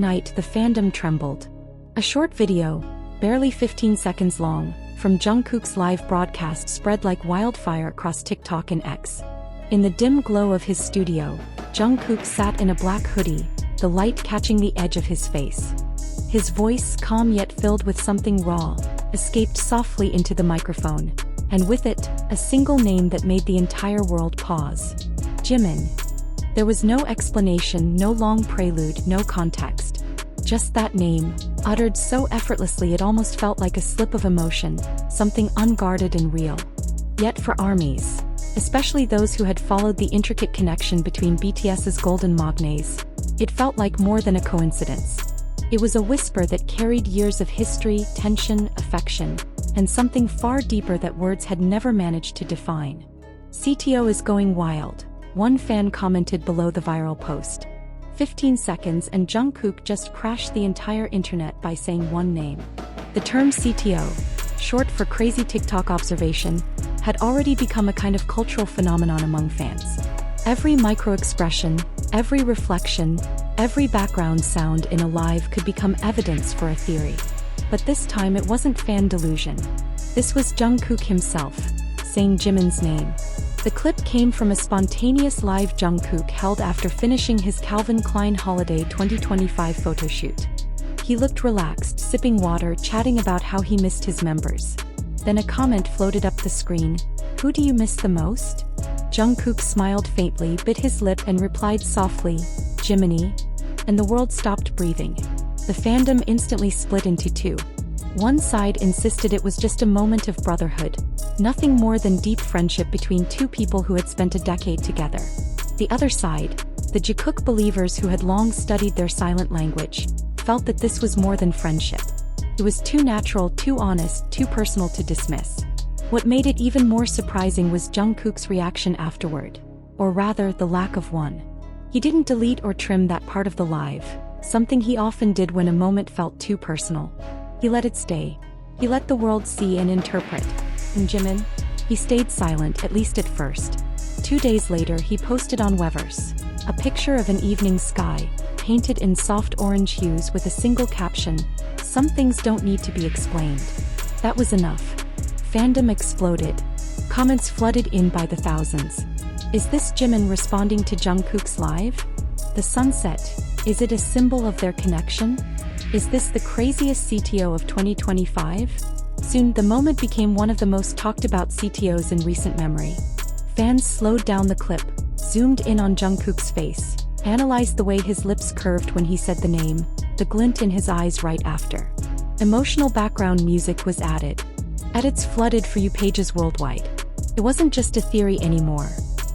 night the fandom trembled. A short video, barely 15 seconds long, from Jungkook's live broadcast spread like wildfire across TikTok and X. In the dim glow of his studio, Jungkook sat in a black hoodie, the light catching the edge of his face. His voice, calm yet filled with something raw, escaped softly into the microphone, and with it, a single name that made the entire world pause. Jimin. There was no explanation, no long prelude, no context. Just that name, uttered so effortlessly it almost felt like a slip of emotion, something unguarded and real. Yet for ARMYs, especially those who had followed the intricate connection between BTS's golden magnates, it felt like more than a coincidence. It was a whisper that carried years of history, tension, affection, and something far deeper that words had never managed to define. CTO is going wild, one fan commented below the viral post. 15 seconds and Jungkook just crashed the entire internet by saying one name. The term CTO, short for crazy TikTok observation, had already become a kind of cultural phenomenon among fans. Every micro-expression, every reflection, every background sound in a live could become evidence for a theory. But this time it wasn't fan delusion. This was Jungkook himself, saying Jimin's name. The clip came from a spontaneous live Jungkook held after finishing his Calvin Klein Holiday 2025 photo shoot. He looked relaxed, sipping water, chatting about how he missed his members. Then a comment floated up the screen, "Who do you miss the most?" Jungkook smiled faintly, bit his lip and replied softly, "Jiminy," and the world stopped breathing. The fandom instantly split into two. One side insisted it was just a moment of brotherhood, nothing more than deep friendship between two people who had spent a decade together. The other side, the Jikook believers who had long studied their silent language, felt that this was more than friendship. It was too natural, too honest, too personal to dismiss. What made it even more surprising was Jungkook's reaction afterward, or rather the lack of one. He didn't delete or trim that part of the live, something he often did when a moment felt too personal. He let it stay. He let the world see and interpret. And Jimin? He stayed silent, at least at first. 2 days later he posted on Weverse a picture of an evening sky, painted in soft orange hues with a single caption, "Some things don't need to be explained." That was enough. Fandom exploded. Comments flooded in by the thousands. Is this Jimin responding to Jungkook's live? The sunset, is it a symbol of their connection? Is this the craziest CTO of 2025? Soon the moment became one of the most talked about CTOs in recent memory. Fans slowed down the clip, zoomed in on Jungkook's face, analyzed the way his lips curved when he said the name, the glint in his eyes right after. Emotional background music was added. Edits flooded For You pages worldwide. It wasn't just a theory anymore.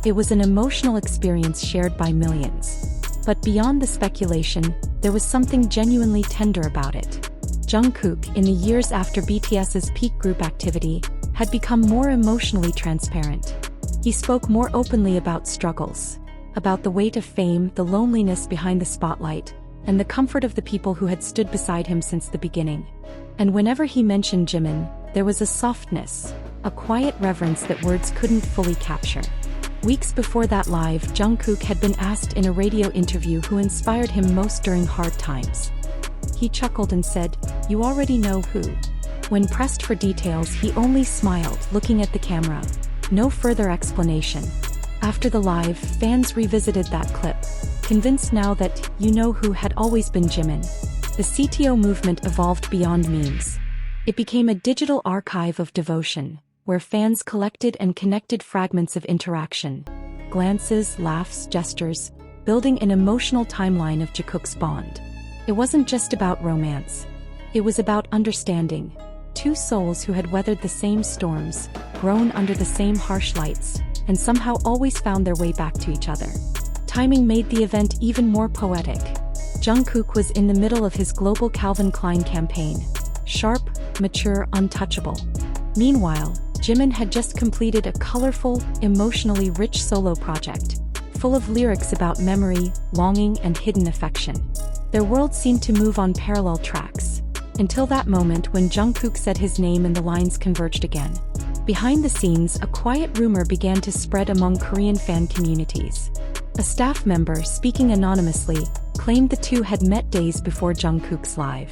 It was an emotional experience shared by millions. But beyond the speculation, there was something genuinely tender about it. Jungkook, in the years after BTS's peak group activity, had become more emotionally transparent. He spoke more openly about struggles, about the weight of fame, the loneliness behind the spotlight, and the comfort of the people who had stood beside him since the beginning. And whenever he mentioned Jimin, there was a softness, a quiet reverence that words couldn't fully capture. Weeks before that live, Jungkook had been asked in a radio interview who inspired him most during hard times. He chuckled and said, "You already know who." When pressed for details, he only smiled, looking at the camera. No further explanation. After the live, fans revisited that clip, convinced now that "you know who" had always been Jimin. The CTO movement evolved beyond memes. It became a digital archive of devotion, where fans collected and connected fragments of interaction, glances, laughs, gestures, building an emotional timeline of Jikook's bond. It wasn't just about romance. It was about understanding. Two souls who had weathered the same storms, grown under the same harsh lights, and somehow always found their way back to each other. Timing made the event even more poetic. Jungkook was in the middle of his global Calvin Klein campaign. Sharp, mature, untouchable. Meanwhile, Jimin had just completed a colorful, emotionally rich solo project, full of lyrics about memory, longing, and hidden affection. Their worlds seemed to move on parallel tracks, until that moment when Jungkook said his name and the lines converged again. Behind the scenes, a quiet rumor began to spread among Korean fan communities. A staff member, speaking anonymously, claimed the two had met days before Jungkook's live.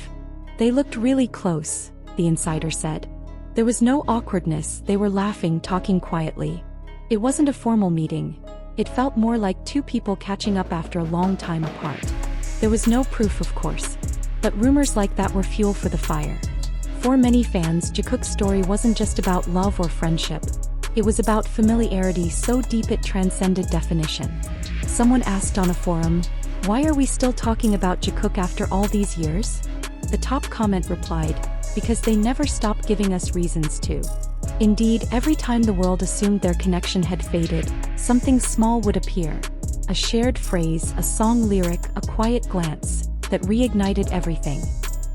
They looked really close, the insider said. There was no awkwardness, they were laughing, talking quietly. It wasn't a formal meeting. It felt more like two people catching up after a long time apart. There was no proof, of course, but rumors like that were fuel for the fire. For many fans, Jikook's story wasn't just about love or friendship. It was about familiarity so deep it transcended definition. Someone asked on a forum, "Why are we still talking about Jikook after all these years?" The top comment replied, "Because they never stopped giving us reasons to." Indeed, every time the world assumed their connection had faded, something small would appear. A shared phrase, a song lyric, a quiet glance that reignited everything.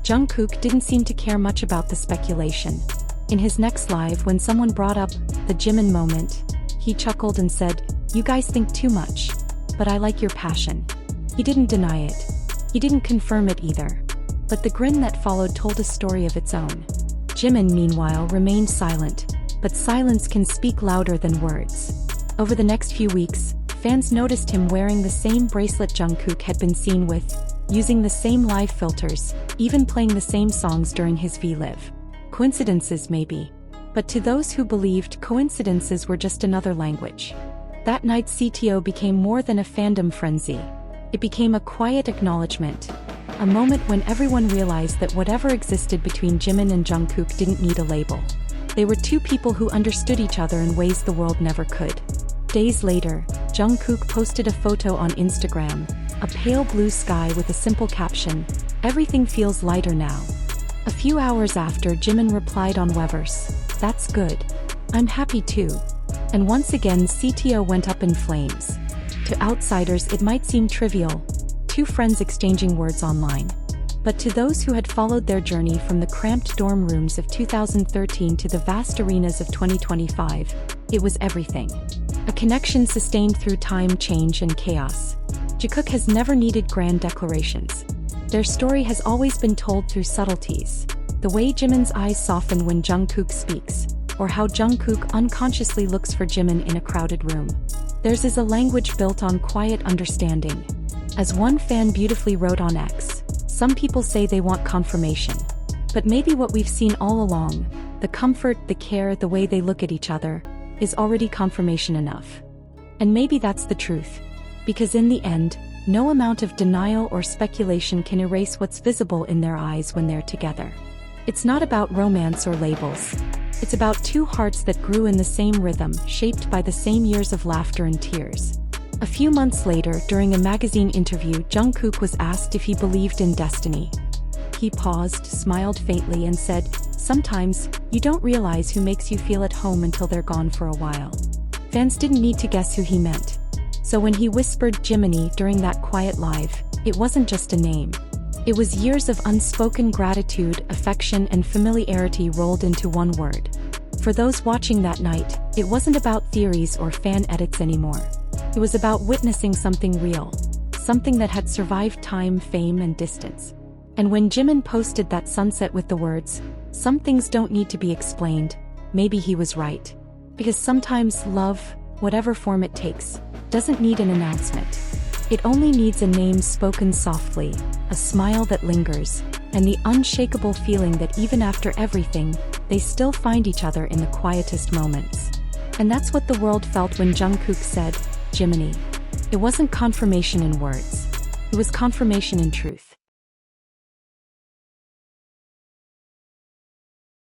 Jungkook didn't seem to care much about the speculation. In his next live, when someone brought up the Jimin moment, he chuckled and said, "You guys think too much. But I like your passion." He didn't deny it. He didn't confirm it either. But the grin that followed told a story of its own. Jimin, meanwhile, remained silent, but silence can speak louder than words. Over the next few weeks, fans noticed him wearing the same bracelet Jungkook had been seen with, using the same live filters, even playing the same songs during his V-Live. Coincidences, maybe. But to those who believed coincidences were just another language. That night, CTO became more than a fandom frenzy. It became a quiet acknowledgement. A moment when everyone realized that whatever existed between Jimin and Jungkook didn't need a label. They were two people who understood each other in ways the world never could. Days later, Jungkook posted a photo on Instagram, a pale blue sky with a simple caption, "Everything feels lighter now." A few hours after, Jimin replied on Weverse, "That's good. I'm happy too." And once again, CTO went up in flames. To outsiders, it might seem trivial, two friends exchanging words online. But to those who had followed their journey from the cramped dorm rooms of 2013 to the vast arenas of 2025, it was everything. A connection sustained through time, change, and chaos. Jikook has never needed grand declarations. Their story has always been told through subtleties. The way Jimin's eyes soften when Jungkook speaks, or how Jungkook unconsciously looks for Jimin in a crowded room. Theirs is a language built on quiet understanding. As one fan beautifully wrote on X, some people say they want confirmation. But maybe what we've seen all along, the comfort, the care, the way they look at each other, is already confirmation enough. And maybe that's the truth. Because in the end, no amount of denial or speculation can erase what's visible in their eyes when they're together. It's not about romance or labels. It's about two hearts that grew in the same rhythm, shaped by the same years of laughter and tears. A few months later, during a magazine interview, Jungkook was asked if he believed in destiny. He paused, smiled faintly, and said, "Sometimes, you don't realize who makes you feel at home until they're gone for a while." Fans didn't need to guess who he meant. So when he whispered Jiminy during that quiet live, it wasn't just a name. It was years of unspoken gratitude, affection, and familiarity rolled into one word. For those watching that night, it wasn't about theories or fan edits anymore. It was about witnessing something real, something that had survived time, fame, and distance. And when Jimin posted that sunset with the words, "Some things don't need to be explained," maybe he was right. Because sometimes love, whatever form it takes, doesn't need an announcement. It only needs a name spoken softly, a smile that lingers, and the unshakable feeling that even after everything, they still find each other in the quietest moments. And that's what the world felt when Jungkook said, "Jiminy." It wasn't confirmation in words. It was confirmation in truth.